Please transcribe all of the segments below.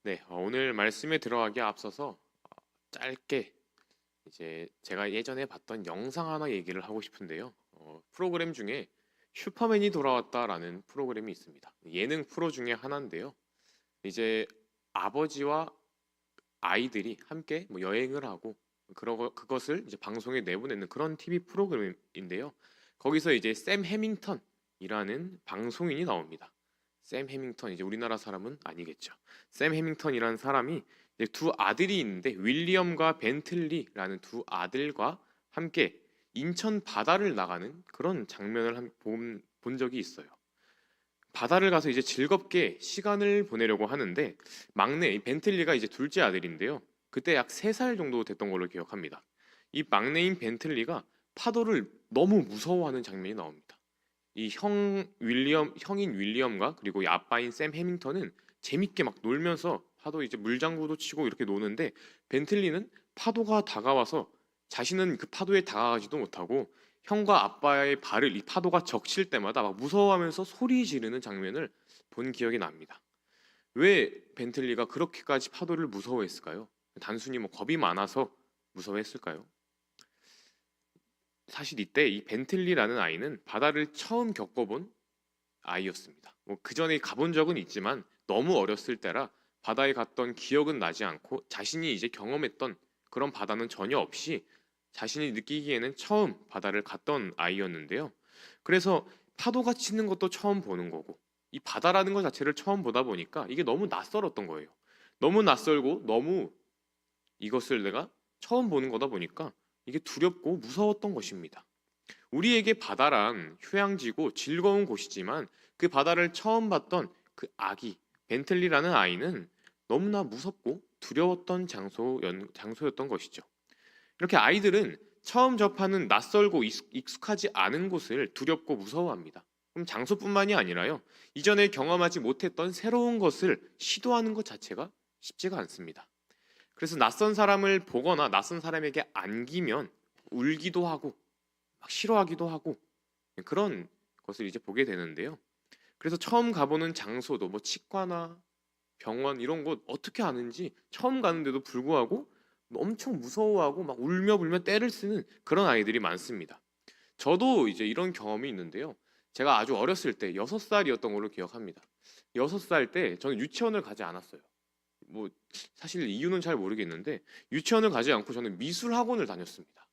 네, 오늘 말씀에 들어가기에 앞서서 짧게 이제 제가 예전에 봤던 영상 하나 얘기를 하고 싶은데요. 프로그램 중에 슈퍼맨이 돌아왔다라는 프로그램이 있습니다. 예능 프로 중에 하나인데요. 이제 아버지와 아이들이 함께 뭐 여행을 하고 그것을 이제 방송에 내보내는 그런 TV 프로그램인데요. 거기서 이제 샘 해밍턴이라는 방송인이 나옵니다. 샘 해밍턴, 이제 우리나라 사람은 아니겠죠. 샘 해밍턴이라는 사람이 이제 두 아들이 있는데 윌리엄과 벤틀리라는 두 아들과 함께 인천 바다를 나가는 그런 장면을 본 적이 있어요. 바다를 가서 이제 즐겁게 시간을 보내려고 하는데 막내 이 벤틀리가 이제 둘째 아들인데요. 그때 약 3살 정도 됐던 걸로 기억합니다. 이 막내인 벤틀리가 파도를 너무 무서워하는 장면이 나옵니다. 이 형인 윌리엄과 그리고 이 아빠인 샘 해밍턴은 재밌게 막 놀면서 파도 이제 물장구도 치고 이렇게 노는데 벤틀리는 파도가 다가와서 자신은 그 파도에 다가가지도 못하고 형과 아빠의 발을 이 파도가 적실 때마다 막 무서워하면서 소리 지르는 장면을 본 기억이 납니다. 왜 벤틀리가 그렇게까지 파도를 무서워했을까요? 단순히 뭐 겁이 많아서 무서워했을까요? 사실 이때 이 벤틀리라는 아이는 바다를 처음 겪어본 아이였습니다. 뭐 그 전에 가본 적은 있지만 너무 어렸을 때라 바다에 갔던 기억은 나지 않고 자신이 이제 경험했던 그런 바다는 전혀 없이 자신이 느끼기에는 처음 바다를 갔던 아이였는데요. 그래서 파도가 치는 것도 처음 보는 거고 이 바다라는 것 자체를 처음 보다 보니까 이게 너무 낯설었던 거예요. 너무 낯설고 너무 이것을 내가 처음 보는 거다 보니까 이게 두렵고 무서웠던 것입니다. 우리에게 바다란 휴양지고 즐거운 곳이지만 그 바다를 처음 봤던 그 아기 벤틀리라는 아이는 너무나 무섭고 두려웠던 장소였던 것이죠. 이렇게 아이들은 처음 접하는 낯설고 익숙하지 않은 곳을 두렵고 무서워합니다. 그럼 장소뿐만이 아니라요. 이전에 경험하지 못했던 새로운 것을 시도하는 것 자체가 쉽지가 않습니다. 그래서 낯선 사람을 보거나 낯선 사람에게 안기면 울기도 하고 막 싫어하기도 하고 그런 것을 이제 보게 되는데요. 그래서 처음 가보는 장소도 뭐 치과나 병원 이런 곳 어떻게 아는지 처음 가는데도 불구하고 엄청 무서워하고 막 울며 불며 떼를 쓰는 그런 아이들이 많습니다. 저도 이제 이런 경험이 있는데요. 제가 아주 어렸을 때 6살이었던 걸로 기억합니다. 6살 때 저는 유치원을 가지 않았어요. 뭐 사실 이유는 잘 모르겠는데 유치원을 가지 않고 저는 미술 학원을 다녔습니다.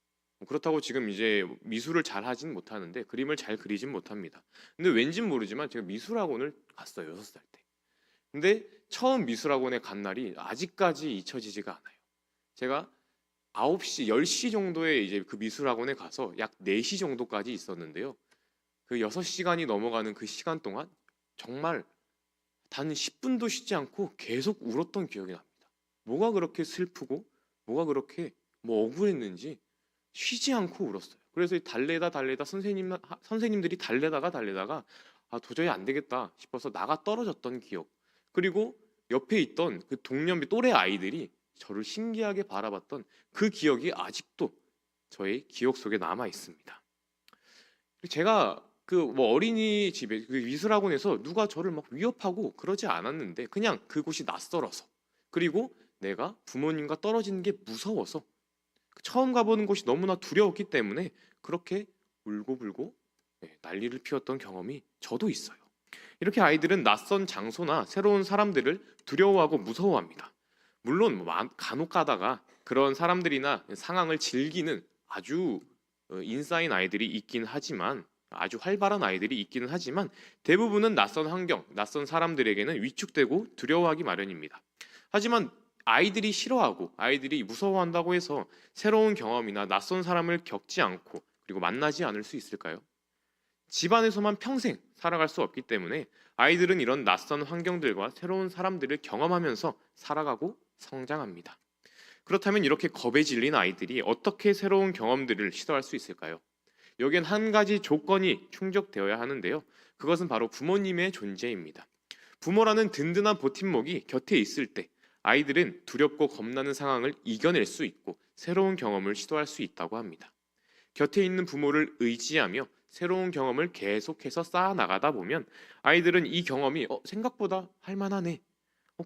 그렇다고 지금 이제 미술을 잘 하진 못하는데 그림을 잘 그리진 못합니다. 근데 왠진 모르지만 제가 미술 학원을 갔어요. 6살 때. 근데 처음 미술 학원에 간 날이 아직까지 잊혀지지가 않아요. 제가 9시, 10시 정도에 이제 그 미술 학원에 가서 약 4시 정도까지 있었는데요. 그 6시간이 넘어가는 그 시간 동안 정말 단 10분도 쉬지 않고 계속 울었던 기억이 납니다. 뭐가 그렇게 슬프고 뭐가 그렇게 뭐 억울했는지 쉬지 않고 울었어요. 그래서 달래다 선생님들이 달래다가 도저히 안 되겠다 싶어서 나가 떨어졌던 기억. 그리고 옆에 있던 그 동년배 또래 아이들이 저를 신기하게 바라봤던 그 기억이 아직도 저의 기억 속에 남아 있습니다. 제가 그 뭐 어린이집에 그 미술학원에서 누가 저를 막 위협하고 그러지 않았는데 그냥 그곳이 낯설어서 그리고 내가 부모님과 떨어지는 게 무서워서 처음 가보는 곳이 너무나 두려웠기 때문에 그렇게 울고불고 난리를 피웠던 경험이 저도 있어요. 이렇게 아이들은 낯선 장소나 새로운 사람들을 두려워하고 무서워합니다. 물론 뭐 간혹 가다가 그런 사람들이나 상황을 즐기는 아주 인싸인 아이들이 있긴 하지만 아주 활발한 아이들이 있기는 하지만 대부분은 낯선 환경, 낯선 사람들에게는 위축되고 두려워하기 마련입니다. 하지만 아이들이 싫어하고 아이들이 무서워한다고 해서 새로운 경험이나 낯선 사람을 겪지 않고 그리고 만나지 않을 수 있을까요? 집안에서만 평생 살아갈 수 없기 때문에 아이들은 이런 낯선 환경들과 새로운 사람들을 경험하면서 살아가고 성장합니다. 그렇다면 이렇게 겁에 질린 아이들이 어떻게 새로운 경험들을 시도할 수 있을까요? 여기엔 한 가지 조건이 충족되어야 하는데요. 그것은 바로 부모님의 존재입니다. 부모라는 든든한 버팀목이 곁에 있을 때 아이들은 두렵고 겁나는 상황을 이겨낼 수 있고 새로운 경험을 시도할 수 있다고 합니다. 곁에 있는 부모를 의지하며 새로운 경험을 계속해서 쌓아 나가다 보면 아이들은 이 경험이 생각보다 할만하네.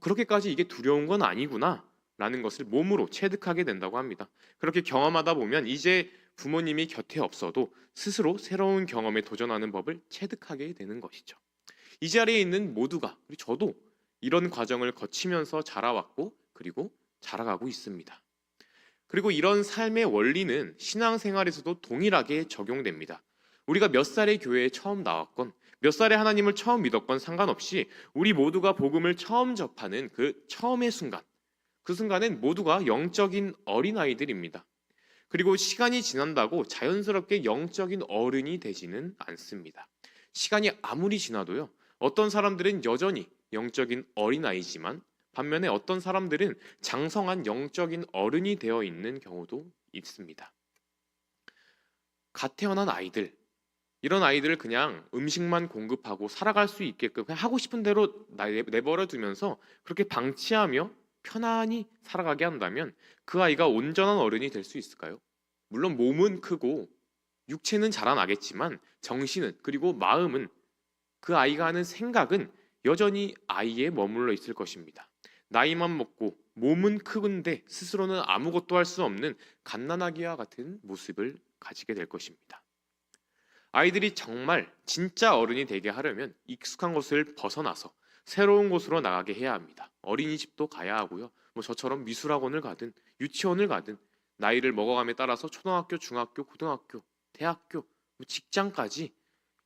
그렇게까지 이게 두려운 건 아니구나. 라는 것을 몸으로 체득하게 된다고 합니다. 그렇게 경험하다 보면 이제 부모님이 곁에 없어도 스스로 새로운 경험에 도전하는 법을 체득하게 되는 것이죠. 이 자리에 있는 모두가, 그리고 저도 이런 과정을 거치면서 자라왔고 그리고 자라가고 있습니다. 그리고 이런 삶의 원리는 신앙생활에서도 동일하게 적용됩니다. 우리가 몇 살의 교회에 처음 나왔건 몇 살에 하나님을 처음 믿었건 상관없이 우리 모두가 복음을 처음 접하는 그 처음의 순간, 그 순간엔 모두가 영적인 어린아이들입니다. 그리고 시간이 지난다고 자연스럽게 영적인 어른이 되지는 않습니다. 시간이 아무리 지나도요, 어떤 사람들은 여전히 영적인 어린아이지만 반면에 어떤 사람들은 장성한 영적인 어른이 되어 있는 경우도 있습니다. 갓 태어난 아이들, 이런 아이들을 그냥 음식만 공급하고 살아갈 수 있게끔 그냥 하고 싶은 대로 내버려 두면서 그렇게 방치하며 편안히 살아가게 한다면 그 아이가 온전한 어른이 될 수 있을까요? 물론 몸은 크고 육체는 자라나겠지만 정신은, 그리고 마음은, 그 아이가 하는 생각은 여전히 아이에 머물러 있을 것입니다. 나이만 먹고 몸은 크근데 스스로는 아무것도 할 수 없는 갓난아기와 같은 모습을 가지게 될 것입니다. 아이들이 정말 진짜 어른이 되게 하려면 익숙한 곳을 벗어나서 새로운 곳으로 나가게 해야 합니다. 어린이집도 가야 하고요. 저처럼 미술학원을 가든 유치원을 가든 나이를 먹어감에 따라서 초등학교, 중학교, 고등학교, 대학교, 직장까지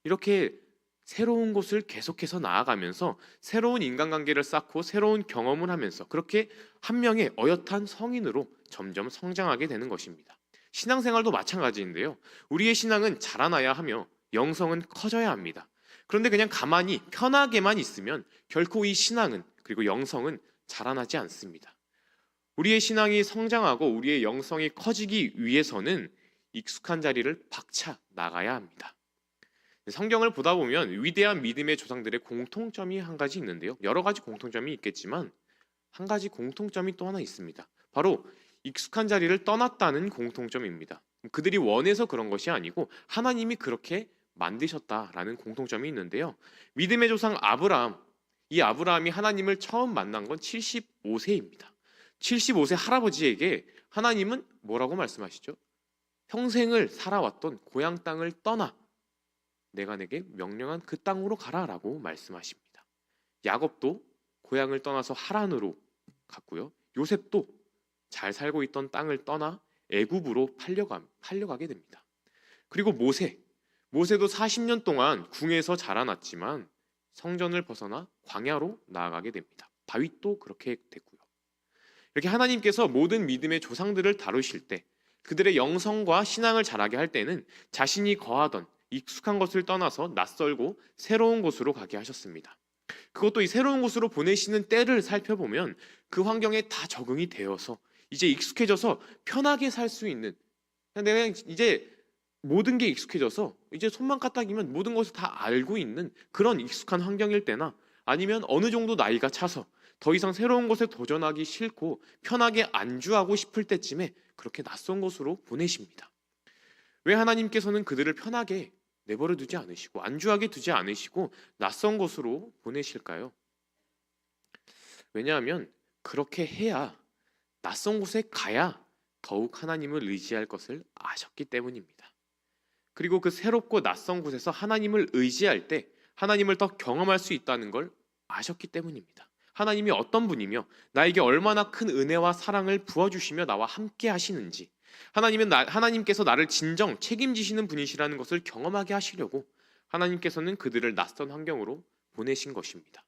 이렇게 새로운 곳을 계속해서 나아가면서 새로운 인간관계를 쌓고 새로운 경험을 하면서 그렇게 한 명의 어엿한 성인으로 점점 성장하게 되는 것입니다. 신앙생활도 마찬가지인데요. 우리의 신앙은 자라나야 하며 영성은 커져야 합니다. 그런데 그냥 가만히 편하게만 있으면 결코 이 신앙은, 그리고 영성은 자라나지 않습니다. 우리의 신앙이 성장하고 우리의 영성이 커지기 위해서는 익숙한 자리를 박차 나가야 합니다. 성경을 보다 보면 위대한 믿음의 조상들의 공통점이 한 가지 있는데요. 여러 가지 공통점이 있겠지만 한 가지 공통점이 또 하나 있습니다. 바로 익숙한 자리를 떠났다는 공통점입니다. 그들이 원해서 그런 것이 아니고 하나님이 그렇게 만드셨다라는 공통점이 있는데요. 믿음의 조상 아브라함, 이 아브라함이 하나님을 처음 만난 건 75세입니다. 75세 할아버지에게 하나님은 뭐라고 말씀하시죠? 평생을 살아왔던 고향 땅을 떠나 내가 내게 명령한 그 땅으로 가라라고 말씀하십니다. 야곱도 고향을 떠나서 하란으로 갔고요. 요셉도 잘 살고 있던 땅을 떠나 애굽으로 팔려가게 됩니다. 그리고 모세도 40년 동안 궁에서 자라났지만 성전을 벗어나 광야로 나아가게 됩니다. 다윗도 그렇게 됐고요. 이렇게 하나님께서 모든 믿음의 조상들을 다루실 때 그들의 영성과 신앙을 자라게 할 때는 자신이 거하던 익숙한 것을 떠나서 낯설고 새로운 곳으로 가게 하셨습니다. 그것도 이 새로운 곳으로 보내시는 때를 살펴보면 그 환경에 다 적응이 되어서 이제 익숙해져서 편하게 살 수 있는, 내가 이제 모든 게 익숙해져서 이제 손만 까딱이면 모든 것을 다 알고 있는 그런 익숙한 환경일 때나, 아니면 어느 정도 나이가 차서 더 이상 새로운 곳에 도전하기 싫고 편하게 안주하고 싶을 때쯤에 그렇게 낯선 곳으로 보내십니다. 왜 하나님께서는 그들을 편하게 내버려 두지 않으시고 안주하게 두지 않으시고 낯선 곳으로 보내실까요? 왜냐하면 그렇게 해야, 낯선 곳에 가야 더욱 하나님을 의지할 것을 아셨기 때문입니다. 그리고 그 새롭고 낯선 곳에서 하나님을 의지할 때 하나님을 더 경험할 수 있다는 걸 아셨기 때문입니다. 하나님이 어떤 분이며 나에게 얼마나 큰 은혜와 사랑을 부어주시며 나와 함께 하시는지, 하나님께서 나를 진정 책임지시는 분이시라는 것을 경험하게 하시려고 하나님께서는 그들을 낯선 환경으로 보내신 것입니다.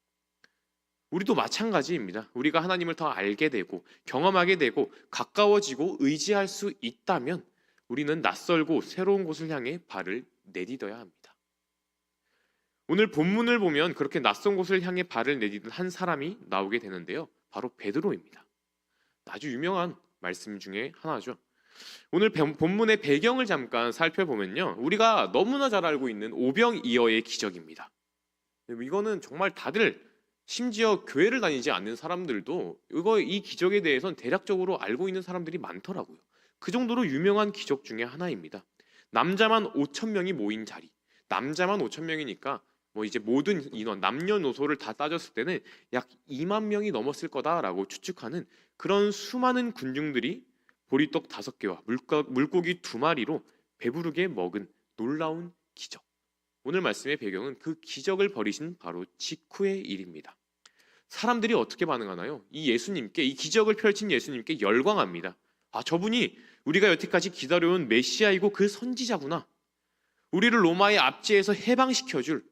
우리도 마찬가지입니다. 우리가 하나님을 더 알게 되고 경험하게 되고 가까워지고 의지할 수 있다면 우리는 낯설고 새로운 곳을 향해 발을 내딛어야 합니다. 오늘 본문을 보면 그렇게 낯선 곳을 향해 발을 내딛은 한 사람이 나오게 되는데요. 바로 베드로입니다. 아주 유명한 말씀 중에 하나죠. 오늘 본문의 배경을 잠깐 살펴보면요, 우리가 너무나 잘 알고 있는 오병이어의 기적입니다. 이거는 정말 다들, 심지어 교회를 다니지 않는 사람들도 이 기적에 대해서는 대략적으로 알고 있는 사람들이 많더라고요. 그 정도로 유명한 기적 중에 하나입니다. 남자만 5천 명이 모인 자리, 남자만 5천 명이니까 뭐 이제 모든 인원 남녀노소를 다 따졌을 때는 약 2만 명이 넘었을 거다라고 추측하는 그런 수많은 군중들이 보리떡 5개와 물고기 2마리로 배부르게 먹은 놀라운 기적. 오늘 말씀의 배경은 그 기적을 벌이신 바로 직후의 일입니다. 사람들이 어떻게 반응하나요? 이 기적을 펼친 예수님께 열광합니다. 아, 저분이 우리가 여태까지 기다려온 메시아이고 그 선지자구나. 우리를 로마의 압제에서 해방시켜줄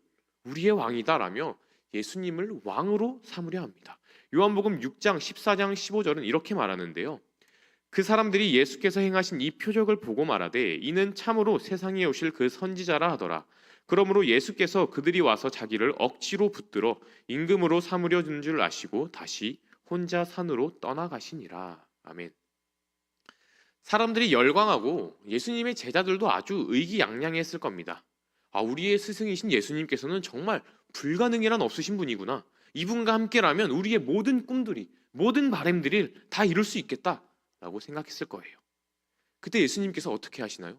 우리의 왕이다라며 예수님을 왕으로 삼으려 합니다. 요한복음 6장 14장 15절은 이렇게 말하는데요. 그 사람들이 예수께서 행하신 이 표적을 보고 말하되 이는 참으로 세상에 오실 그 선지자라 하더라. 그러므로 예수께서 그들이 와서 자기를 억지로 붙들어 임금으로 삼으려 준 줄 아시고 다시 혼자 산으로 떠나가시니라. 아멘. 사람들이 열광하고 예수님의 제자들도 아주 의기양양했을 겁니다. 아, 우리의 스승이신 예수님께서는 정말 불가능이란 없으신 분이구나. 이분과 함께라면 우리의 모든 꿈들이, 모든 바람들이 다 이룰 수 있겠다라고 생각했을 거예요. 그때 예수님께서 어떻게 하시나요?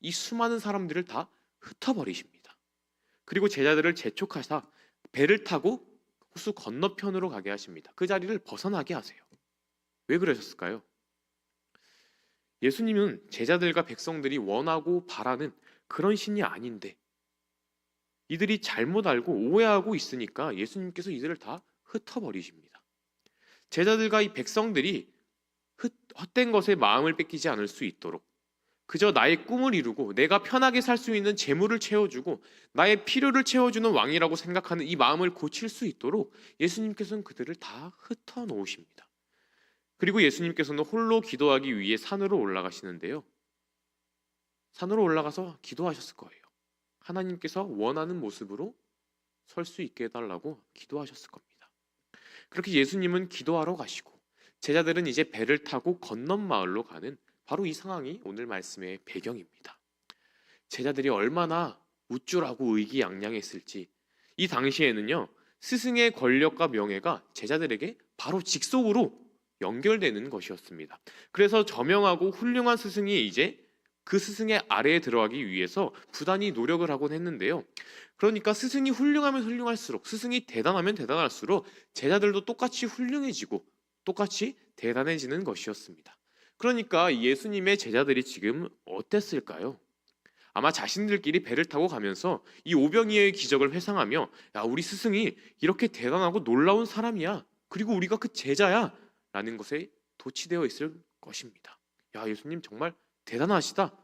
이 수많은 사람들을 다 흩어버리십니다. 그리고 제자들을 재촉하사 배를 타고 호수 건너편으로 가게 하십니다. 그 자리를 벗어나게 하세요. 왜 그러셨을까요? 예수님은 제자들과 백성들이 원하고 바라는 그런 신이 아닌데 이들이 잘못 알고 오해하고 있으니까 예수님께서 이들을 다 흩어버리십니다. 제자들과 이 백성들이 헛된 것에 마음을 뺏기지 않을 수 있도록 그저 나의 꿈을 이루고 내가 편하게 살 수 있는 재물을 채워주고 나의 필요를 채워주는 왕이라고 생각하는 이 마음을 고칠 수 있도록 예수님께서는 그들을 다 흩어놓으십니다. 그리고 예수님께서는 홀로 기도하기 위해 산으로 올라가시는데요. 산으로 올라가서 기도하셨을 거예요. 하나님께서 원하는 모습으로 설 수 있게 해달라고 기도하셨을 겁니다. 그렇게 예수님은 기도하러 가시고 제자들은 이제 배를 타고 건넌 마을로 가는 바로 이 상황이 오늘 말씀의 배경입니다. 제자들이 얼마나 우쭐하고 의기양양했을지 이 당시에는요. 스승의 권력과 명예가 제자들에게 바로 직속으로 연결되는 것이었습니다. 그래서 저명하고 훌륭한 스승이 이제 그 스승의 아래에 들어가기 위해서 부단히 노력을 하곤 했는데요. 그러니까 스승이 훌륭하면 훌륭할수록 스승이 대단하면 대단할수록 제자들도 똑같이 훌륭해지고 똑같이 대단해지는 것이었습니다. 그러니까 예수님의 제자들이 지금 어땠을까요? 아마 자신들끼리 배를 타고 가면서 이 오병이어의 기적을 회상하며 야, 우리 스승이 이렇게 대단하고 놀라운 사람이야. 그리고 우리가 그 제자야. 라는 것에 도취되어 있을 것입니다. 야, 예수님 정말 대단하시다.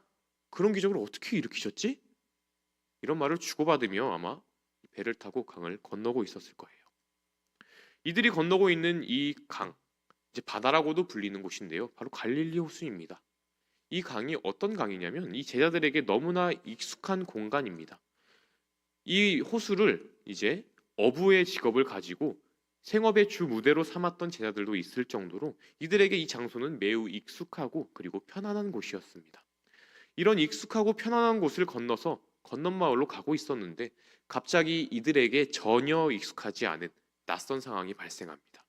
그런 기적을 어떻게 일으키셨지? 이런 말을 주고받으며 아마 배를 타고 강을 건너고 있었을 거예요. 이들이 건너고 있는 이 강, 이제 바다라고도 불리는 곳인데요. 바로 갈릴리 호수입니다. 이 강이 어떤 강이냐면 이 제자들에게 너무나 익숙한 공간입니다. 이 호수를 이제 어부의 직업을 가지고 생업의 주 무대로 삼았던 제자들도 있을 정도로 이들에게 이 장소는 매우 익숙하고 그리고 편안한 곳이었습니다. 이런 익숙하고 편안한 곳을 건너서 건넌마을로 가고 있었는데 갑자기 이들에게 전혀 익숙하지 않은 낯선 상황이 발생합니다.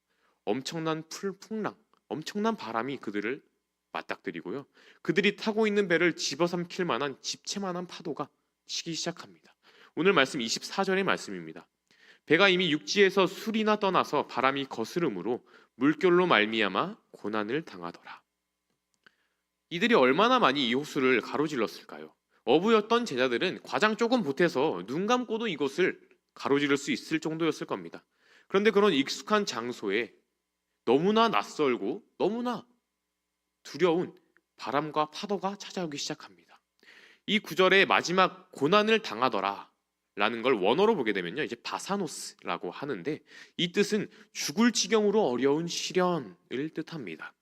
엄청난 풍랑, 엄청난 바람이 그들을 맞닥뜨리고요. 그들이 타고 있는 배를 집어삼킬 만한 집채만한 파도가 치기 시작합니다. 오늘 말씀 24절의 말씀입니다. 배가 이미 육지에서 술이나 떠나서 바람이 거스름으로 물결로 말미암아 고난을 당하더라. 이들이 얼마나 많이 이 호수를 가로질렀을까요? 어부였던 제자들은 과장 조금 보태서 눈 감고도 이곳을 가로지를 수 있을 정도였을 겁니다. 그런데 그런 익숙한 장소에 너무나 낯설고 너무나 두려운 바람과 파도가 찾아오기 시작합니다. 이 구절의 마지막 고난을 당하더라 라는 걸 원어로 보게 되면요, 이제 바사노스라고 하는데 이 뜻은 죽을 지경으로 어려운 시련을 뜻합니다.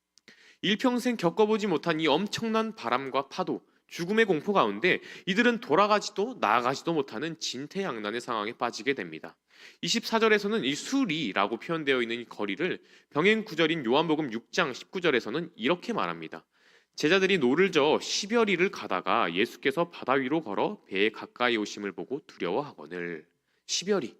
일평생 겪어보지 못한 이 엄청난 바람과 파도, 죽음의 공포 가운데 이들은 돌아가지도 나아가지도 못하는 진퇴양난의 상황에 빠지게 됩니다. 24절에서는 이 수리라고 표현되어 있는 이 거리를 병행 구절인 요한복음 6장 19절에서는 이렇게 말합니다. 제자들이 노를 저어 시별이를 가다가 예수께서 바다 위로 걸어 배에 가까이 오심을 보고 두려워하거늘. 시별이,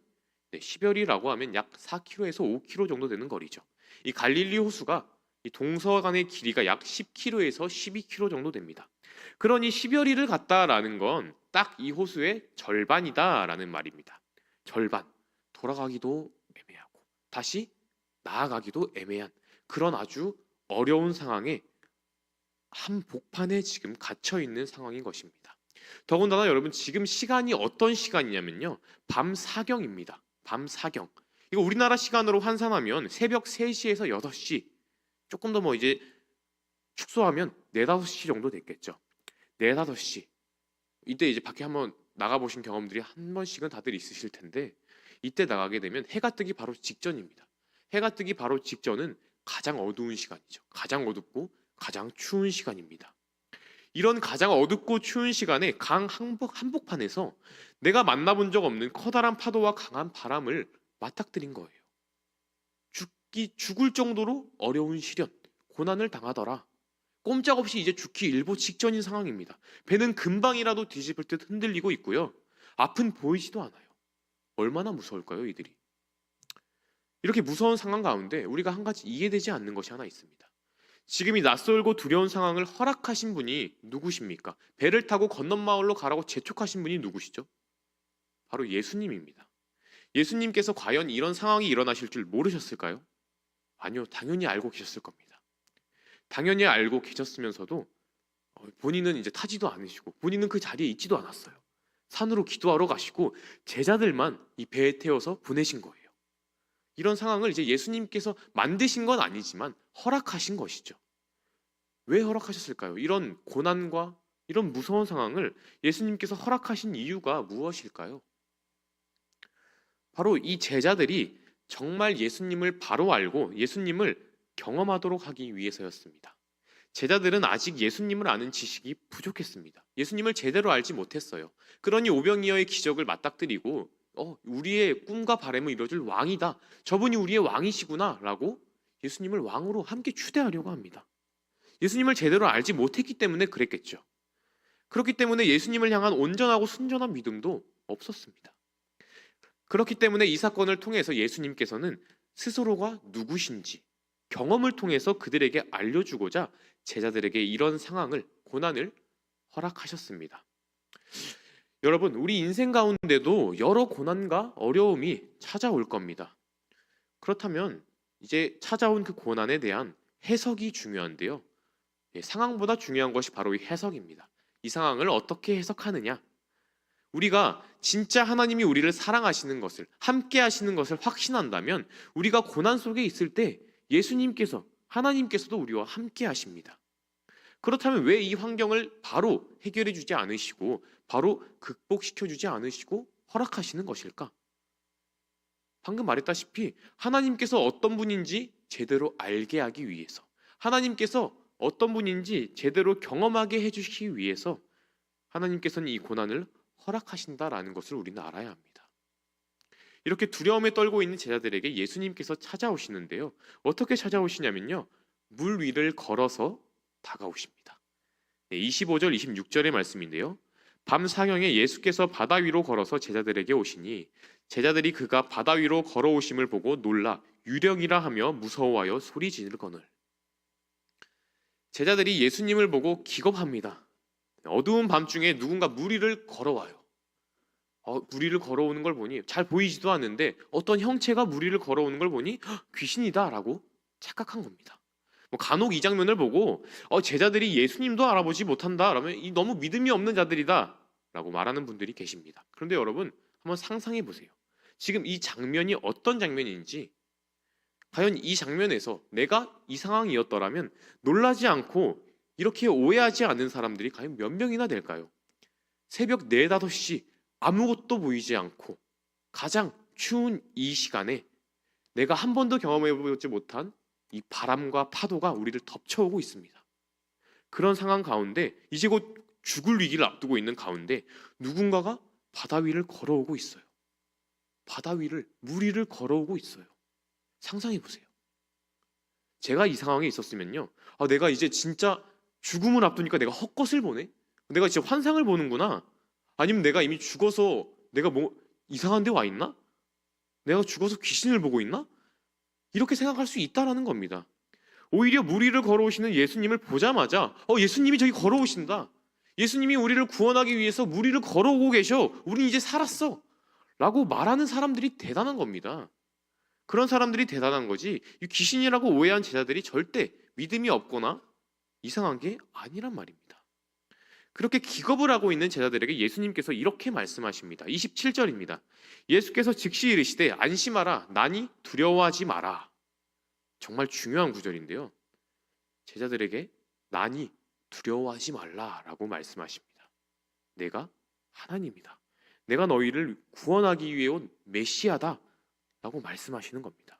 시별이라고 하면 약 4km에서 5km 정도 되는 거리죠. 이 갈릴리 호수가 이 동서간의 길이가 약 10km에서 12km 정도 됩니다. 그러니 시별이를 갔다라는 건 딱 이 호수의 절반이다라는 말입니다. 절반. 돌아가기도 애매하고 다시 나아가기도 애매한 그런 아주 어려운 상황에 한복판에 지금 갇혀 있는 상황인 것입니다. 더군다나 여러분 지금 시간이 어떤 시간이냐면요. 밤 사경입니다. 밤 사경. 이거 우리나라 시간으로 환산하면 새벽 3시에서 6시 조금 더 뭐 이제 축소하면 4, 5시 정도 됐겠죠. 4, 5시. 이때 이제 밖에 한번 나가보신 경험들이 한 번씩은 다들 있으실 텐데 이때 나가게 되면 해가 뜨기 바로 직전입니다. 해가 뜨기 바로 직전은 가장 어두운 시간이죠. 가장 어둡고 가장 추운 시간입니다. 이런 가장 어둡고 추운 시간에 강 한복판에서 내가 만나본 적 없는 커다란 파도와 강한 바람을 맞닥뜨린 거예요. 죽을 정도로 어려운 시련, 고난을 당하더라. 꼼짝없이 이제 죽기 일보 직전인 상황입니다. 배는 금방이라도 뒤집을 듯 흔들리고 있고요. 앞은 보이지도 않아요. 얼마나 무서울까요, 이들이? 이렇게 무서운 상황 가운데 우리가 한 가지 이해되지 않는 것이 하나 있습니다. 지금 이 낯설고 두려운 상황을 허락하신 분이 누구십니까? 배를 타고 건넌 마을로 가라고 재촉하신 분이 누구시죠? 바로 예수님입니다. 예수님께서 과연 이런 상황이 일어나실 줄 모르셨을까요? 아니요, 당연히 알고 계셨을 겁니다. 당연히 알고 계셨으면서도 본인은 이제 타지도 않으시고 본인은 그 자리에 있지도 않았어요. 산으로 기도하러 가시고 제자들만 이 배에 태워서 보내신 거예요. 이런 상황을 이제 예수님께서 만드신 건 아니지만 허락하신 것이죠. 왜 허락하셨을까요? 이런 고난과 이런 무서운 상황을 예수님께서 허락하신 이유가 무엇일까요? 바로 이 제자들이 정말 예수님을 바로 알고 예수님을 경험하도록 하기 위해서였습니다. 제자들은 아직 예수님을 아는 지식이 부족했습니다. 예수님을 제대로 알지 못했어요. 그러니 오병이어의 기적을 맞닥뜨리고 우리의 꿈과 바람을 이뤄줄 왕이다. 저분이 우리의 왕이시구나 라고 예수님을 왕으로 함께 추대하려고 합니다. 예수님을 제대로 알지 못했기 때문에 그랬겠죠. 그렇기 때문에 예수님을 향한 온전하고 순전한 믿음도 없었습니다. 그렇기 때문에 이 사건을 통해서 예수님께서는 스스로가 누구신지 경험을 통해서 그들에게 알려주고자 제자들에게 이런 상황을, 고난을 허락하셨습니다. 여러분, 우리 인생 가운데도 여러 고난과 어려움이 찾아올 겁니다. 그렇다면 이제 찾아온 그 고난에 대한 해석이 중요한데요. 상황보다 중요한 것이 바로 이 해석입니다. 이 상황을 어떻게 해석하느냐? 우리가 진짜 하나님이 우리를 사랑하시는 것을, 함께 하시는 것을 확신한다면 우리가 고난 속에 있을 때 예수님께서, 하나님께서도 우리와 함께 하십니다. 그렇다면 왜 이 환경을 바로 해결해 주지 않으시고 바로 극복시켜 주지 않으시고 허락하시는 것일까? 방금 말했다시피 하나님께서 어떤 분인지 제대로 알게 하기 위해서, 하나님께서 어떤 분인지 제대로 경험하게 해주시기 위해서 하나님께서는 이 고난을 허락하신다라는 것을 우리는 알아야 합니다. 이렇게 두려움에 떨고 있는 제자들에게 예수님께서 찾아오시는데요. 어떻게 찾아오시냐면요. 물 위를 걸어서 다가오십니다. 25절, 26절의 말씀인데요. 밤 사경에 예수께서 바다 위로 걸어서 제자들에게 오시니 제자들이 그가 바다 위로 걸어오심을 보고 놀라 유령이라 하며 무서워하여 소리 지르거늘. 제자들이 예수님을 보고 기겁합니다. 어두운 밤중에 누군가 물 위를 걸어와요. 물 위를 걸어오는 걸 보니 잘 보이지도 않는데 어떤 형체가 물 위를 걸어오는 걸 보니 귀신이다 라고 착각한 겁니다. 간혹 이 장면을 보고 제자들이 예수님도 알아보지 못한다 라면 이 너무 믿음이 없는 자들이다 라고 말하는 분들이 계십니다. 그런데 여러분 한번 상상해 보세요. 지금 이 장면이 어떤 장면인지, 과연 이 장면에서 내가 이 상황이었더라면 놀라지 않고 이렇게 오해하지 않는 사람들이 과연 몇 명이나 될까요? 새벽 4, 5시 아무것도 보이지 않고 가장 추운 이 시간에 내가 한 번도 경험해보지 못한 이 바람과 파도가 우리를 덮쳐오고 있습니다. 그런 상황 가운데 이제 곧 죽을 위기를 앞두고 있는 가운데 누군가가 바다 위를 걸어오고 있어요. 바다 위를, 물 위를 걸어오고 있어요. 상상해 보세요. 제가 이 상황에 있었으면요. 내가 이제 진짜 죽음을 앞두니까 내가 헛것을 보네? 내가 진짜 환상을 보는구나? 아니면 내가 이미 죽어서 내가 뭐 이상한 데 와 있나? 내가 죽어서 귀신을 보고 있나? 이렇게 생각할 수 있다라는 겁니다. 오히려 물 위를 걸어오시는 예수님을 보자마자 예수님이 저기 걸어오신다. 예수님이 우리를 구원하기 위해서 무리를 걸어오고 계셔. 우린 이제 살았어. 라고 말하는 사람들이 대단한 겁니다. 그런 사람들이 대단한 거지, 이 귀신이라고 오해한 제자들이 절대 믿음이 없거나 이상한 게 아니란 말입니다. 그렇게 기겁을 하고 있는 제자들에게 예수님께서 이렇게 말씀하십니다. 27절입니다. 예수께서 즉시 이르시되 안심하라, 나니 두려워하지 마라. 정말 중요한 구절인데요. 제자들에게 나니 두려워하지 말라라고 말씀하십니다. 내가 하나님이다. 내가 너희를 구원하기 위해 온 메시아다 라고 말씀하시는 겁니다.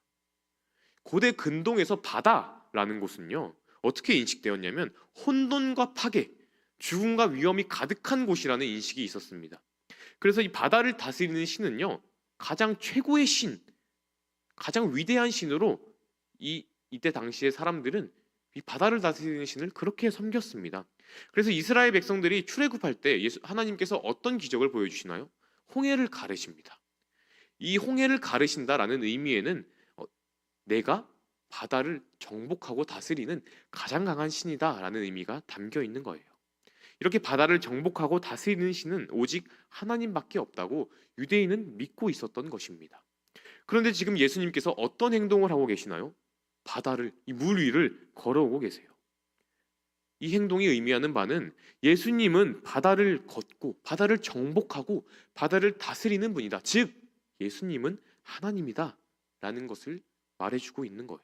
고대 근동에서 바다라는 곳은요, 어떻게 인식되었냐면 혼돈과 파괴, 죽음과 위험이 가득한 곳이라는 인식이 있었습니다. 그래서 이 바다를 다스리는 신은요, 가장 최고의 신, 가장 위대한 신으로 이때 당시의 사람들은 이 바다를 다스리는 신을 그렇게 섬겼습니다. 그래서 이스라엘 백성들이 출애굽할 때 하나님께서 어떤 기적을 보여주시나요? 홍해를 가르십니다. 이 홍해를 가르신다라는 의미에는 내가 바다를 정복하고 다스리는 가장 강한 신이다라는 의미가 담겨 있는 거예요. 이렇게 바다를 정복하고 다스리는 신은 오직 하나님밖에 없다고 유대인은 믿고 있었던 것입니다. 그런데 지금 예수님께서 어떤 행동을 하고 계시나요? 바다를, 이 물 위를 걸어오고 계세요. 이 행동이 의미하는 바는 예수님은 바다를 걷고 바다를 정복하고 바다를 다스리는 분이다. 즉 예수님은 하나님이다 라는 것을 말해주고 있는 거예요.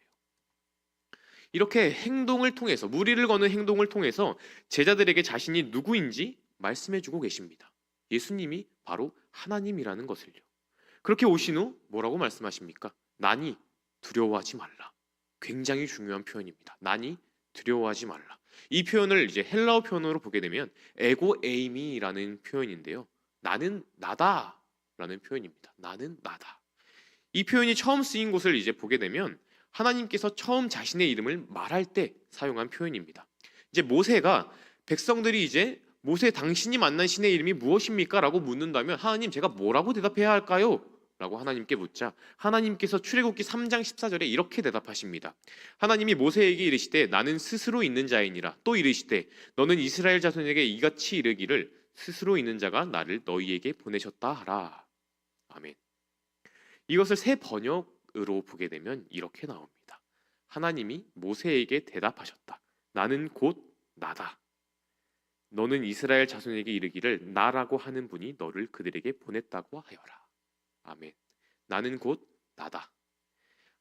이렇게 행동을 통해서, 무리를 거는 행동을 통해서 제자들에게 자신이 누구인지 말씀해주고 계십니다. 예수님이 바로 하나님이라는 것을요. 그렇게 오신 후 뭐라고 말씀하십니까? 나니 두려워하지 말라. 굉장히 중요한 표현입니다. 나니 두려워하지 말라. 이 표현을 이제 헬라어 표현으로 보게 되면 에고 에이미라는 표현인데요. 나는 나다 라는 표현입니다. 나는 나다. 이 표현이 처음 쓰인 곳을 이제 보게 되면 하나님께서 처음 자신의 이름을 말할 때 사용한 표현입니다. 이제 모세가 백성들이 이제 모세 당신이 만난 신의 이름이 무엇입니까? 라고 묻는다면 하나님 제가 뭐라고 대답해야 할까요? 라고 하나님께 묻자 하나님께서 출애굽기 3장 14절에 이렇게 대답하십니다. 하나님이 모세에게 이르시되 나는 스스로 있는 자이니라. 또 이르시되 너는 이스라엘 자손에게 이같이 이르기를 스스로 있는 자가 나를 너희에게 보내셨다 하라. 아멘. 이것을 새 번역으로 보게 되면 이렇게 나옵니다. 하나님이 모세에게 대답하셨다. 나는 곧 나다. 너는 이스라엘 자손에게 이르기를 나라고 하는 분이 너를 그들에게 보냈다고 하여라. 아멘. 나는 곧 나다.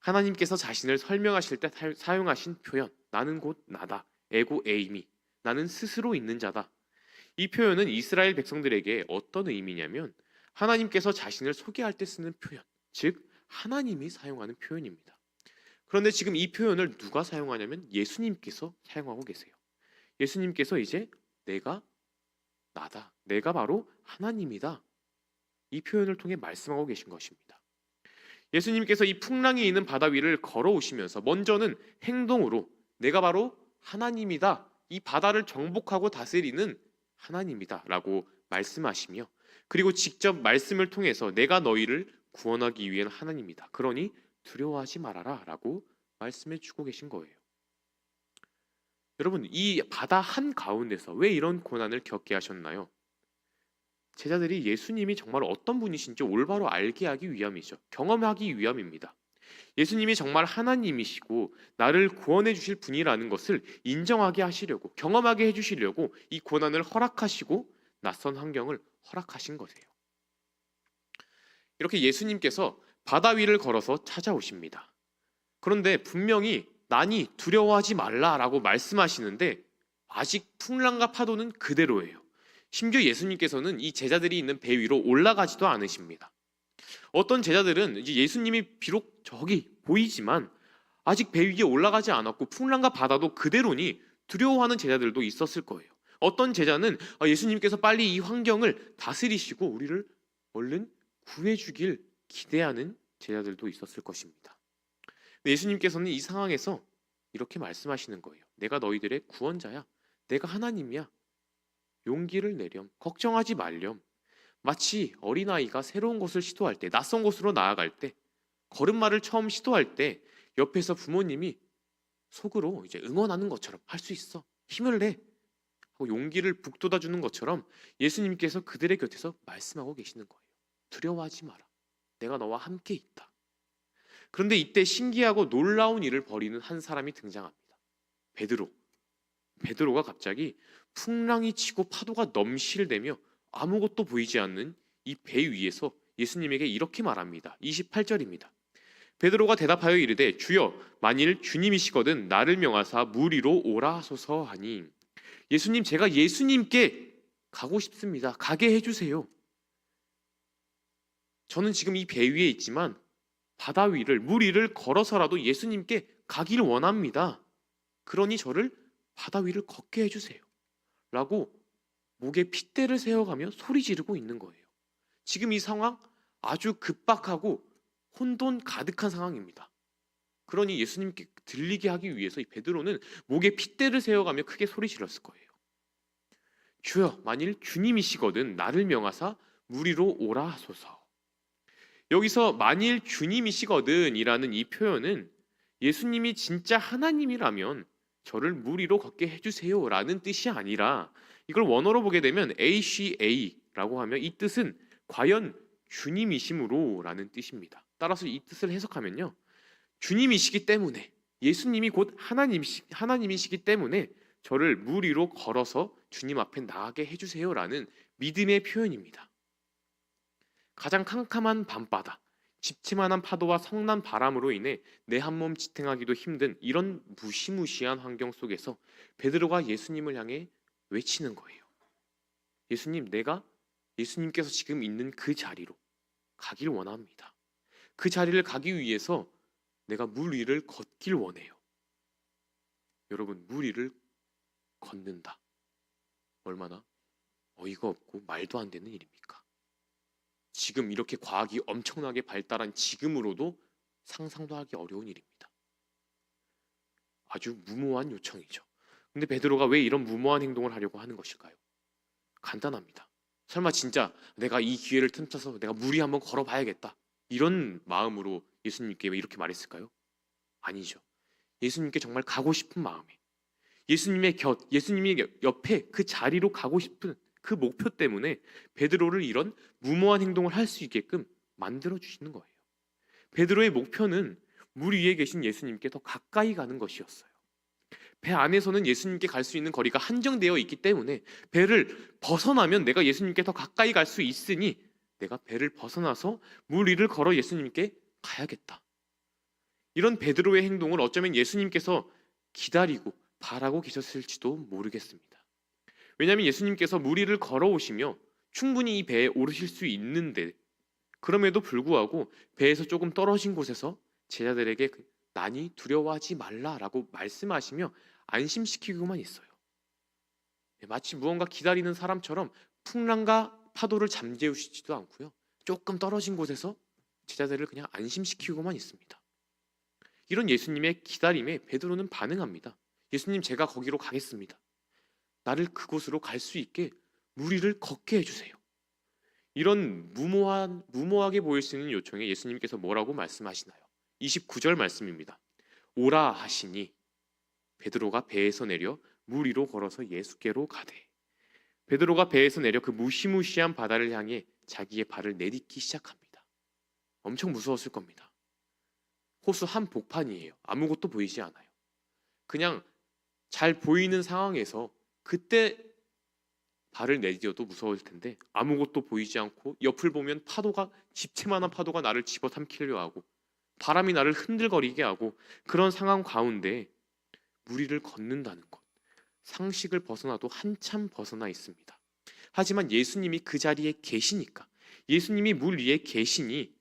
하나님께서 자신을 설명하실 때 사용하신 표현 나는 곧 나다. 에고 에이미. 나는 스스로 있는 자다. 이 표현은 이스라엘 백성들에게 어떤 의미냐면 하나님께서 자신을 소개할 때 쓰는 표현, 즉 하나님이 사용하는 표현입니다. 그런데 지금 이 표현을 누가 사용하냐면 예수님께서 사용하고 계세요. 예수님께서 이제 내가 나다. 내가 바로 하나님이다. 이 표현을 통해 말씀하고 계신 것입니다. 예수님께서 이 풍랑이 있는 바다 위를 걸어오시면서 먼저는 행동으로 내가 바로 하나님이다. 이 바다를 정복하고 다스리는 하나님이다 라고 말씀하시며 그리고 직접 말씀을 통해서 내가 너희를 구원하기 위한 하나님이다. 그러니 두려워하지 말아라 라고 말씀해 주고 계신 거예요. 여러분, 이 바다 한가운데서 왜 이런 고난을 겪게 하셨나요? 제자들이 예수님이 정말 어떤 분이신지 올바로 알게 하기 위함이죠. 경험하기 위함입니다. 예수님이 정말 하나님이시고 나를 구원해 주실 분이라는 것을 인정하게 하시려고, 경험하게 해주시려고 이 고난을 허락하시고 낯선 환경을 허락하신 거세요. 이렇게 예수님께서 바다 위를 걸어서 찾아오십니다. 그런데 분명히 나니 두려워하지 말라라고 말씀하시는데 아직 풍랑과 파도는 그대로예요. 심지어 예수님께서는 이 제자들이 있는 배 위로 올라가지도 않으십니다. 어떤 제자들은 이제 예수님이 비록 저기 보이지만 아직 배 위에 올라가지 않았고 풍랑과 바다도 그대로니 두려워하는 제자들도 있었을 거예요. 어떤 제자는 예수님께서 빨리 이 환경을 다스리시고 우리를 얼른 구해주길 기대하는 제자들도 있었을 것입니다. 예수님께서는 이 상황에서 이렇게 말씀하시는 거예요. 내가 너희들의 구원자야. 내가 하나님이야. 용기를 내렴. 걱정하지 말렴. 마치 어린아이가 새로운 곳을 시도할 때, 낯선 곳으로 나아갈 때, 걸음마를 처음 시도할 때 옆에서 부모님이 속으로 이제 응원하는 것처럼 할 수 있어. 힘을 내. 하고 용기를 북돋아주는 것처럼 예수님께서 그들의 곁에서 말씀하고 계시는 거예요. 두려워하지 마라. 내가 너와 함께 있다. 그런데 이때 신기하고 놀라운 일을 벌이는 한 사람이 등장합니다. 베드로. 베드로가 갑자기 풍랑이 치고 파도가 넘실대며 아무것도 보이지 않는 이 배 위에서 예수님에게 이렇게 말합니다. 28절입니다. 베드로가 대답하여 이르되 주여 만일 주님이시거든 나를 명하사 물 위로 오라 하소서 하니 예수님 제가 예수님께 가고 싶습니다. 가게 해주세요. 저는 지금 이 배 위에 있지만 바다 위를 물 위를 걸어서라도 예수님께 가기를 원합니다. 그러니 저를 바다 위를 걷게 해주세요. 라고 목에 핏대를 세워가며 소리 지르고 있는 거예요. 지금 이 상황 아주 급박하고 혼돈 가득한 상황입니다. 그러니 예수님께 들리게 하기 위해서 이 베드로는 목에 핏대를 세워가며 크게 소리 질렀을 거예요. 주여 만일 주님이시거든 나를 명하사 물 위로 오라 하소서. 여기서 만일 주님이시거든 이라는 이 표현은 예수님이 진짜 하나님이라면 저를 물 위로 걷게 해주세요 라는 뜻이 아니라 이걸 원어로 보게 되면 ACA라고 하면 이 뜻은 과연 주님이심으로 라는 뜻입니다. 따라서 이 뜻을 해석하면요, 주님이시기 때문에 예수님이 곧 하나님이시기 때문에 저를 물 위로 걸어서 주님 앞에 나가게 해주세요 라는 믿음의 표현입니다. 가장 캄캄한 밤바다, 집채만한 파도와 성난 바람으로 인해 내 한 몸 지탱하기도 힘든 이런 무시무시한 환경 속에서 베드로가 예수님을 향해 외치는 거예요. 예수님, 내가 예수님께서 지금 있는 그 자리로 가길 원합니다. 그 자리를 가기 위해서 내가 물 위를 걷길 원해요. 여러분, 물 위를 걷는다. 얼마나 어이가 없고 말도 안 되는 일입니까? 지금 이렇게 과학이 엄청나게 발달한 지금으로도 상상도 하기 어려운 일입니다. 아주 무모한 요청이죠. 근데 베드로가 왜 이런 무모한 행동을 하려고 하는 것일까요? 간단합니다. 설마 진짜 내가 이 기회를 틈타서 내가 물 위 한번 걸어봐야겠다 이런 마음으로 예수님께 왜 이렇게 말했을까요? 아니죠. 예수님께 정말 가고 싶은 마음에 예수님의 옆에 그 자리로 가고 싶은 그 목표 때문에 베드로를 이런 무모한 행동을 할 수 있게끔 만들어 주시는 거예요. 베드로의 목표는 물 위에 계신 예수님께 더 가까이 가는 것이었어요. 배 안에서는 예수님께 갈 수 있는 거리가 한정되어 있기 때문에 배를 벗어나면 내가 예수님께 더 가까이 갈 수 있으니 내가 배를 벗어나서 물 위를 걸어 예수님께 가야겠다. 이런 베드로의 행동을 어쩌면 예수님께서 기다리고 바라고 계셨을지도 모르겠습니다. 왜냐하면 예수님께서 물 위를 걸어오시며 충분히 이 배에 오르실 수 있는데 그럼에도 불구하고 배에서 조금 떨어진 곳에서 제자들에게 난이 두려워하지 말라라고 말씀하시며 안심시키고만 있어요. 마치 무언가 기다리는 사람처럼 풍랑과 파도를 잠재우시지도 않고요. 조금 떨어진 곳에서 제자들을 그냥 안심시키고만 있습니다. 이런 예수님의 기다림에 베드로는 반응합니다. 예수님, 제가 거기로 가겠습니다. 나를 그곳으로 갈 수 있게 물 위를 걷게 해주세요. 이런 무모하게 보일 수 있는 요청에 예수님께서 뭐라고 말씀하시나요? 29절 말씀입니다. 오라 하시니 베드로가 배에서 내려 물 위로 걸어서 예수께로 가되. 베드로가 배에서 내려 그 무시무시한 바다를 향해 자기의 발을 내딛기 시작합니다. 엄청 무서웠을 겁니다. 호수 한 복판이에요. 아무것도 보이지 않아요. 그냥 잘 보이는 상황에서 그때 발을 내딛어도 무서울 텐데 아무것도 보이지 않고 옆을 보면 파도가 집채만한 파도가 나를 집어삼키려 하고 바람이 나를 흔들거리게 하고 그런 상황 가운데 물 위를 걷는다는 것, 상식을 벗어나도 한참 벗어나 있습니다. 하지만 예수님이 그 자리에 계시니까, 예수님이 물 위에 계시니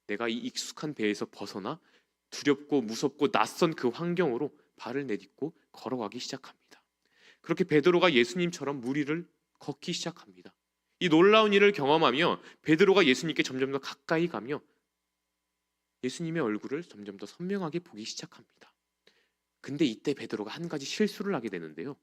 내가 이 익숙한 배에서 벗어나 두렵고 무섭고 낯선 그 환경으로 발을 내딛고 걸어가기 시작합니다. 그렇게 베드로가 예수님처럼 물 위를 걷기 시작합니다. 이 놀라운 일을 경험하며 베드로가 예수님께 점점 더 가까이 가며 예수님의 얼굴을 점점 더 선명하게 보기 시작합니다. 근데 이때 베드로가 한 가지 실수를 하게 되는데요.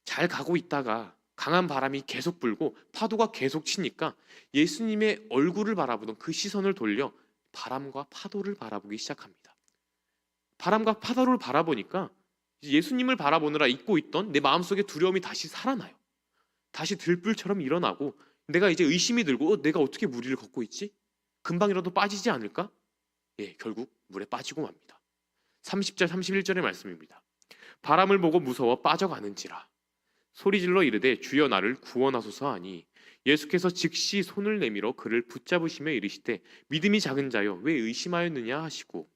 잘 가고 있다가 강한 바람이 계속 불고 파도가 계속 치니까 예수님의 얼굴을 바라보던 그 시선을 돌려 바람과 파도를 바라보기 시작합니다. 바람과 파도를 바라보니까 예수님을 바라보느라 잊고 있던 내 마음속의 두려움이 다시 살아나요. 다시 들불처럼 일어나고 내가 이제 의심이 들고 내가 어떻게 물 위를 걷고 있지? 금방이라도 빠지지 않을까? 예, 결국 물에 빠지고 맙니다. 30절 31절의 말씀입니다. 바람을 보고 무서워 빠져가는지라 소리질러 이르되 주여 나를 구원하소서 하니 예수께서 즉시 손을 내밀어 그를 붙잡으시며 이르시되 믿음이 작은 자여 왜 의심하였느냐 하시고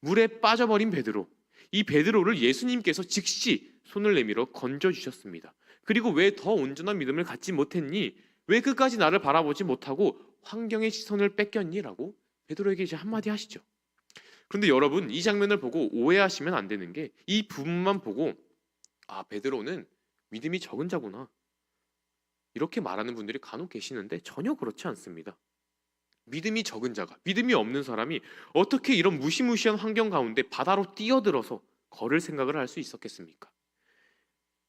물에 빠져버린 베드로, 이 베드로를 예수님께서 즉시 손을 내밀어 건져주셨습니다. 그리고 왜 더 온전한 믿음을 갖지 못했니? 왜 끝까지 나를 바라보지 못하고 환경의 시선을 뺏겼니? 라고 베드로에게 이제 한마디 하시죠. 그런데 여러분, 이 장면을 보고 오해하시면 안 되는 게 이 부분만 보고 베드로는 믿음이 적은 자구나 이렇게 말하는 분들이 간혹 계시는데 전혀 그렇지 않습니다. 믿음이 적은 자가, 믿음이 없는 사람이 어떻게 이런 무시무시한 환경 가운데 바다로 뛰어들어서 걸을 생각을 할 수 있었겠습니까?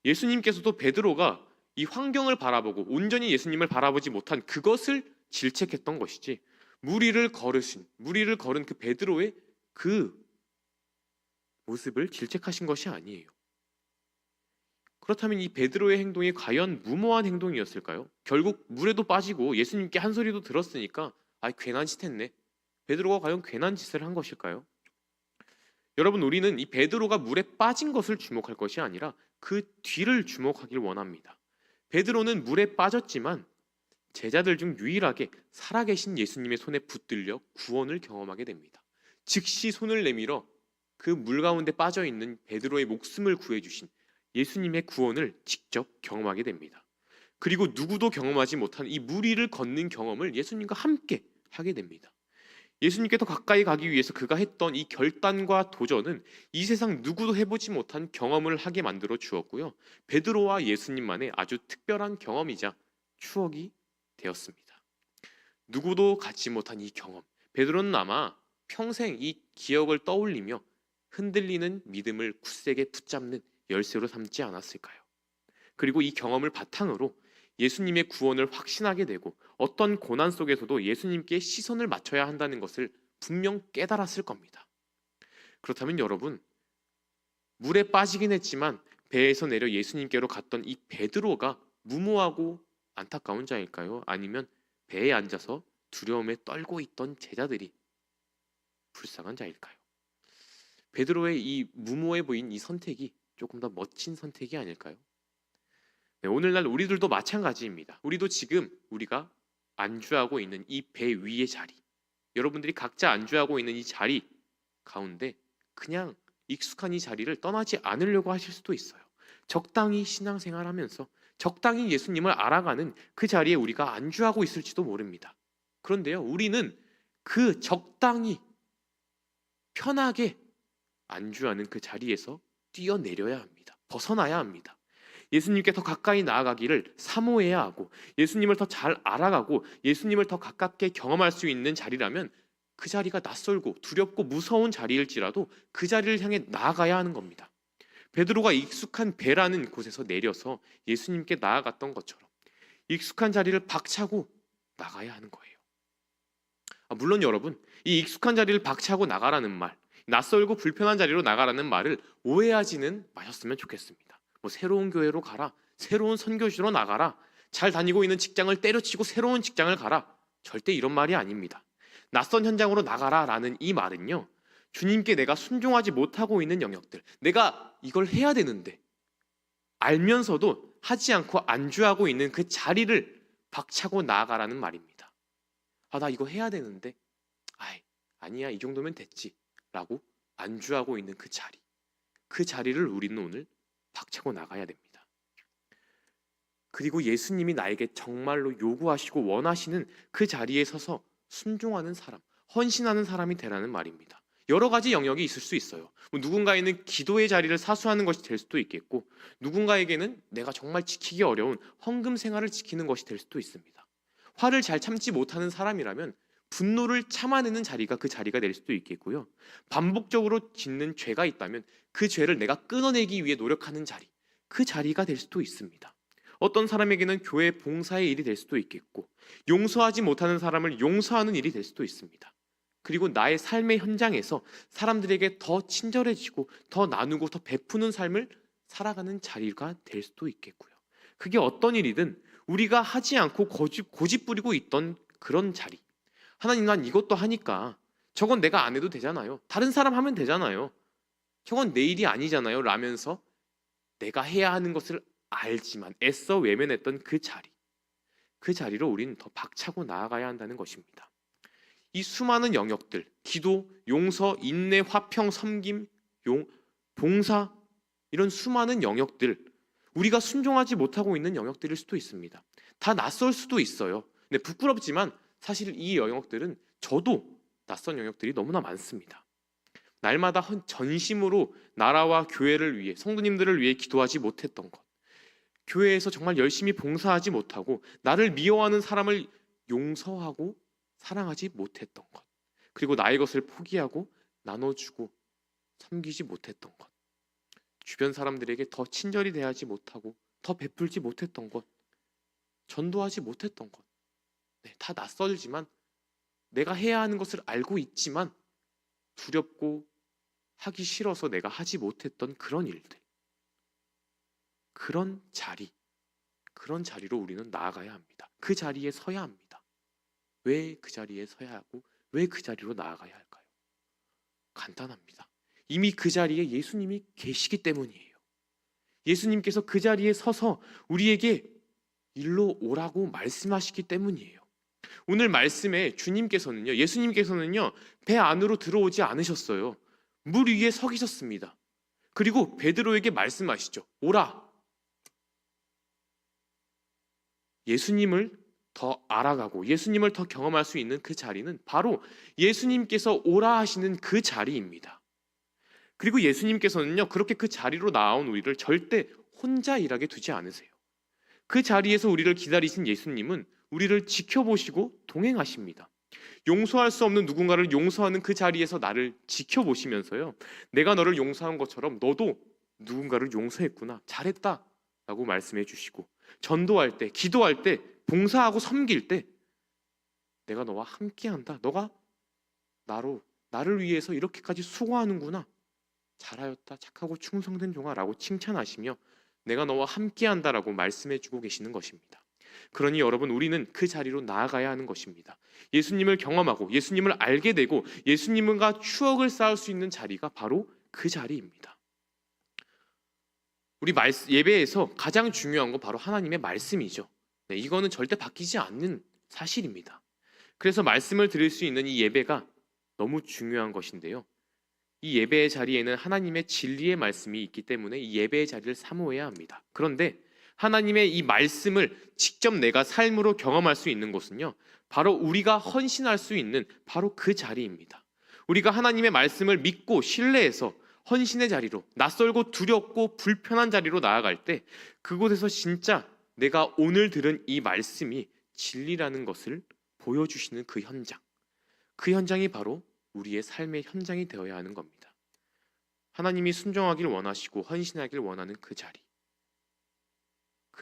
예수님께서도 베드로가 이 환경을 바라보고 온전히 예수님을 바라보지 못한 그것을 질책했던 것이지 물 위를 걸은 그 베드로의 그 모습을 질책하신 것이 아니에요. 그렇다면 이 베드로의 행동이 과연 무모한 행동이었을까요? 결국 물에도 빠지고 예수님께 한 소리도 들었으니까 괜한 짓 했네. 베드로가 과연 괜한 짓을 한 것일까요? 여러분, 우리는 이 베드로가 물에 빠진 것을 주목할 것이 아니라 그 뒤를 주목하길 원합니다. 베드로는 물에 빠졌지만 제자들 중 유일하게 살아계신 예수님의 손에 붙들려 구원을 경험하게 됩니다. 즉시 손을 내밀어 그 물 가운데 빠져있는 베드로의 목숨을 구해주신 예수님의 구원을 직접 경험하게 됩니다. 그리고 누구도 경험하지 못한 이 물 위를 걷는 경험을 예수님과 함께 하게 됩니다. 예수님께 더 가까이 가기 위해서 그가 했던 이 결단과 도전은 이 세상 누구도 해보지 못한 경험을 하게 만들어 주었고요. 베드로와 예수님만의 아주 특별한 경험이자 추억이 되었습니다. 누구도 갖지 못한 이 경험, 베드로는 아마 평생 이 기억을 떠올리며 흔들리는 믿음을 굳세게 붙잡는 열쇠로 삼지 않았을까요? 그리고 이 경험을 바탕으로 예수님의 구원을 확신하게 되고 어떤 고난 속에서도 예수님께 시선을 맞춰야 한다는 것을 분명 깨달았을 겁니다. 그렇다면 여러분, 물에 빠지긴 했지만 배에서 내려 예수님께로 갔던 이 베드로가 무모하고 안타까운 자일까요? 아니면 배에 앉아서 두려움에 떨고 있던 제자들이 불쌍한 자일까요? 베드로의 이 무모해 보인 이 선택이 조금 더 멋진 선택이 아닐까요? 네, 오늘날 우리들도 마찬가지입니다. 우리도 지금 우리가 안주하고 있는 이 배 위의 자리, 여러분들이 각자 안주하고 있는 이 자리 가운데 그냥 익숙한 이 자리를 떠나지 않으려고 하실 수도 있어요. 적당히 신앙생활하면서 적당히 예수님을 알아가는 그 자리에 우리가 안주하고 있을지도 모릅니다. 그런데요, 우리는 그 적당히 편하게 안주하는 그 자리에서 뛰어내려야 합니다. 벗어나야 합니다. 예수님께 더 가까이 나아가기를 사모해야 하고 예수님을 더 잘 알아가고 예수님을 더 가깝게 경험할 수 있는 자리라면 그 자리가 낯설고 두렵고 무서운 자리일지라도 그 자리를 향해 나아가야 하는 겁니다. 베드로가 익숙한 배라는 곳에서 내려서 예수님께 나아갔던 것처럼 익숙한 자리를 박차고 나가야 하는 거예요. 물론 여러분, 이 익숙한 자리를 박차고 나가라는 말, 낯설고 불편한 자리로 나가라는 말을 오해하지는 마셨으면 좋겠습니다. 새로운 교회로 가라, 새로운 선교지로 나가라, 잘 다니고 있는 직장을 때려치고 새로운 직장을 가라, 절대 이런 말이 아닙니다. 낯선 현장으로 나가라 라는 이 말은요, 주님께 내가 순종하지 못하고 있는 영역들, 내가 이걸 해야 되는데 알면서도 하지 않고 안주하고 있는 그 자리를 박차고 나아가라는 말입니다. 나 이거 해야 되는데 아니야, 이 정도면 됐지 라고 안주하고 있는 그 자리, 그 자리를 우리는 오늘 박차고 나가야 됩니다. 그리고 예수님이 나에게 정말로 요구하시고 원하시는 그 자리에 서서 순종하는 사람, 헌신하는 사람이 되라는 말입니다. 여러 가지 영역이 있을 수 있어요. 누군가에는 기도의 자리를 사수하는 것이 될 수도 있겠고, 누군가에게는 내가 정말 지키기 어려운 헌금 생활을 지키는 것이 될 수도 있습니다. 화를 잘 참지 못하는 사람이라면 분노를 참아내는 자리가 그 자리가 될 수도 있겠고요. 반복적으로 짓는 죄가 있다면 그 죄를 내가 끊어내기 위해 노력하는 자리, 그 자리가 될 수도 있습니다. 어떤 사람에게는 교회 봉사의 일이 될 수도 있겠고, 용서하지 못하는 사람을 용서하는 일이 될 수도 있습니다. 그리고 나의 삶의 현장에서 사람들에게 더 친절해지고 더 나누고 더 베푸는 삶을 살아가는 자리가 될 수도 있겠고요. 그게 어떤 일이든 우리가 하지 않고 고집 부리고 있던 그런 자리, 하나님 난 이것도 하니까 저건 내가 안 해도 되잖아요. 다른 사람 하면 되잖아요. 저건 내 일이 아니잖아요. 라면서 내가 해야 하는 것을 알지만 애써 외면했던 그 자리, 그 자리로 우리는 더 박차고 나아가야 한다는 것입니다. 이 수많은 영역들, 기도, 용서, 인내, 화평, 섬김, 봉사, 이런 수많은 영역들, 우리가 순종하지 못하고 있는 영역들일 수도 있습니다. 다 낯설 수도 있어요. 근데 부끄럽지만 사실 이 영역들은 저도 낯선 영역들이 너무나 많습니다. 날마다 전심으로 나라와 교회를 위해, 성도님들을 위해 기도하지 못했던 것, 교회에서 정말 열심히 봉사하지 못하고 나를 미워하는 사람을 용서하고 사랑하지 못했던 것, 그리고 나의 것을 포기하고 나눠주고 섬기지 못했던 것, 주변 사람들에게 더 친절히 대하지 못하고 더 베풀지 못했던 것, 전도하지 못했던 것, 네, 다 낯설지만 내가 해야 하는 것을 알고 있지만 두렵고 하기 싫어서 내가 하지 못했던 그런 일들, 그런 자리로 우리는 나아가야 합니다. 그 자리에 서야 합니다. 왜 그 자리에 서야 하고 왜 그 자리로 나아가야 할까요? 간단합니다. 이미 그 자리에 예수님이 계시기 때문이에요. 예수님께서 그 자리에 서서 우리에게 일로 오라고 말씀하시기 때문이에요. 오늘 말씀에 예수님께서는요, 배 안으로 들어오지 않으셨어요. 물 위에 서 계셨습니다. 그리고 베드로에게 말씀하시죠. 오라. 예수님을 더 알아가고 예수님을 더 경험할 수 있는 그 자리는 바로 예수님께서 오라 하시는 그 자리입니다. 그리고 예수님께서는요, 그렇게 그 자리로 나온 우리를 절대 혼자 일하게 두지 않으세요. 그 자리에서 우리를 기다리신 예수님은 우리를 지켜보시고 동행하십니다. 용서할 수 없는 누군가를 용서하는 그 자리에서 나를 지켜보시면서요, 내가 너를 용서한 것처럼 너도 누군가를 용서했구나, 잘했다 라고 말씀해 주시고, 전도할 때, 기도할 때, 봉사하고 섬길 때 내가 너와 함께한다, 너가 나를 위해서 이렇게까지 수고하는구나, 잘하였다, 착하고 충성된 종아 라고 칭찬하시며 내가 너와 함께한다라고 말씀해 주고 계시는 것입니다. 그러니 여러분, 우리는 그 자리로 나아가야 하는 것입니다. 예수님을 경험하고 예수님을 알게 되고 예수님과 추억을 쌓을 수 있는 자리가 바로 그 자리입니다. 우리 예배에서 가장 중요한 건 바로 하나님의 말씀이죠. 네, 이거는 절대 바뀌지 않는 사실입니다. 그래서 말씀을 드릴 수 있는 이 예배가 너무 중요한 것인데요, 이 예배의 자리에는 하나님의 진리의 말씀이 있기 때문에 이 예배의 자리를 사모해야 합니다. 그런데 하나님의 이 말씀을 직접 내가 삶으로 경험할 수 있는 곳은요, 바로 우리가 헌신할 수 있는 바로 그 자리입니다. 우리가 하나님의 말씀을 믿고 신뢰해서 헌신의 자리로, 낯설고 두렵고 불편한 자리로 나아갈 때 그곳에서 진짜 내가 오늘 들은 이 말씀이 진리라는 것을 보여주시는 그 현장이 바로 우리의 삶의 현장이 되어야 하는 겁니다. 하나님이 순종하길 원하시고 헌신하길 원하는 그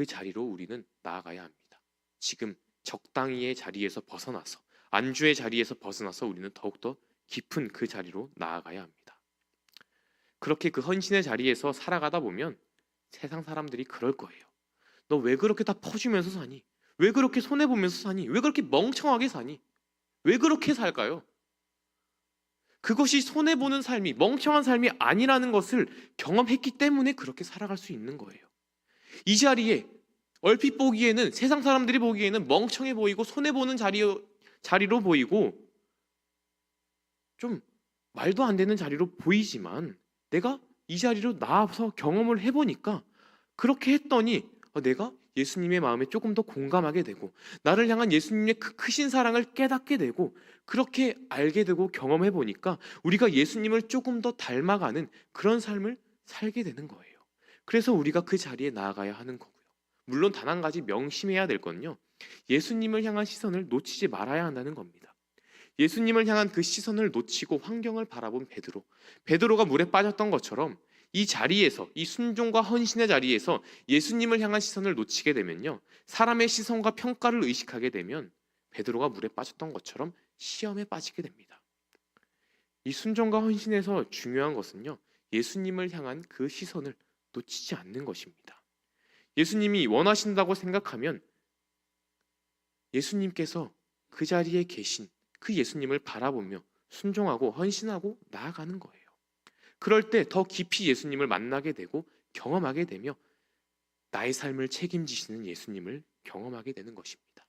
자리로 우리는 나아가야 합니다. 지금 적당히의 자리에서 벗어나서, 안주의 자리에서 벗어나서 우리는 더욱더 깊은 그 자리로 나아가야 합니다. 그렇게 그 헌신의 자리에서 살아가다 보면 세상 사람들이 그럴 거예요. 너 왜 그렇게 다 퍼주면서 사니? 왜 그렇게 손해보면서 사니? 왜 그렇게 멍청하게 사니? 왜 그렇게 살까요? 그것이 손해보는 삶이, 멍청한 삶이 아니라는 것을 경험했기 때문에 그렇게 살아갈 수 있는 거예요. 이 자리에 얼핏 보기에는, 세상 사람들이 보기에는 멍청해 보이고 손해보는 자리로 보이고 좀 말도 안 되는 자리로 보이지만, 내가 이 자리로 나와서 경험을 해보니까 그렇게 했더니 내가 예수님의 마음에 조금 더 공감하게 되고 나를 향한 예수님의 그 크신 사랑을 깨닫게 되고, 그렇게 알게 되고 경험해 보니까 우리가 예수님을 조금 더 닮아가는 그런 삶을 살게 되는 거예요. 그래서 우리가 그 자리에 나아가야 하는 거고요. 물론 단 한 가지 명심해야 될 건요, 예수님을 향한 시선을 놓치지 말아야 한다는 겁니다. 예수님을 향한 그 시선을 놓치고 환경을 바라본 베드로가 물에 빠졌던 것처럼 이 자리에서, 이 순종과 헌신의 자리에서 예수님을 향한 시선을 놓치게 되면요, 사람의 시선과 평가를 의식하게 되면 베드로가 물에 빠졌던 것처럼 시험에 빠지게 됩니다. 이 순종과 헌신에서 중요한 것은요, 예수님을 향한 그 시선을 놓치지 않는 것입니다. 예수님이 원하신다고 생각하면 예수님께서 그 자리에 계신 그 예수님을 바라보며 순종하고 헌신하고 나아가는 거예요. 그럴 때 더 깊이 예수님을 만나게 되고 경험하게 되며 나의 삶을 책임지시는 예수님을 경험하게 되는 것입니다.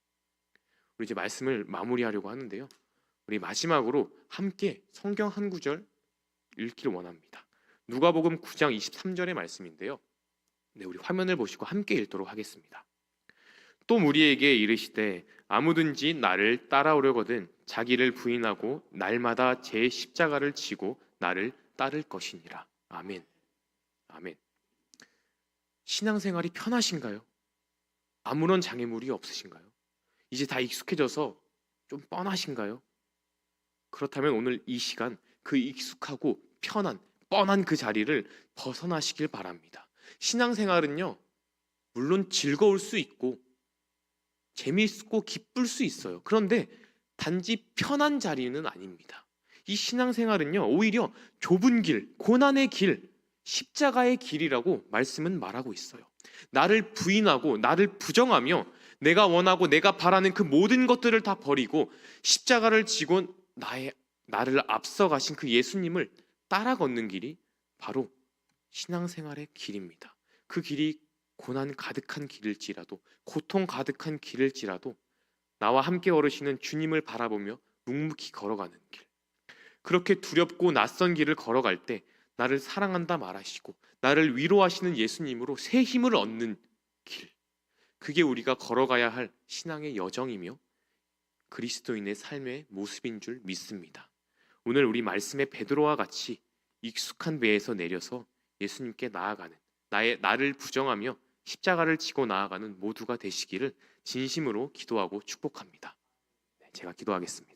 우리 이제 말씀을 마무리하려고 하는데요. 우리 마지막으로 함께 성경 한 구절 읽기를 원합니다. 누가복음 9장 23절의 말씀인데요. 네, 우리 화면을 보시고 함께 읽도록 하겠습니다. 또 우리에게 이르시되 아무든지 나를 따라오려거든 자기를 부인하고 날마다 제 십자가를 지고 나를 따를 것이니라. 아멘. 아멘. 신앙생활이 편하신가요? 아무런 장애물이 없으신가요? 이제 다 익숙해져서 좀 뻔하신가요? 그렇다면 오늘 이 시간 그 익숙하고 편한 뻔한 그 자리를 벗어나시길 바랍니다. 신앙생활은요, 물론 즐거울 수 있고 재미있고 기쁠 수 있어요. 그런데 단지 편한 자리는 아닙니다. 이 신앙생활은요, 오히려 좁은 길, 고난의 길, 십자가의 길이라고 말씀은 말하고 있어요. 나를 부인하고 나를 부정하며 내가 원하고 내가 바라는 그 모든 것들을 다 버리고 십자가를 지고 나를 앞서가신 그 예수님을 따라 걷는 길이 바로 신앙생활의 길입니다. 그 길이 고난 가득한 길일지라도, 고통 가득한 길일지라도 나와 함께 걸으시는 주님을 바라보며 묵묵히 걸어가는 길, 그렇게 두렵고 낯선 길을 걸어갈 때 나를 사랑한다 말하시고 나를 위로하시는 예수님으로 새 힘을 얻는 길, 그게 우리가 걸어가야 할 신앙의 여정이며 그리스도인의 삶의 모습인 줄 믿습니다. 오늘 우리 말씀의 베드로와 같이 익숙한 배에서 내려서 예수님께 나아가는, 나를 부정하며 십자가를 지고 나아가는 모두가 되시기를 진심으로 기도하고 축복합니다. 제가 기도하겠습니다.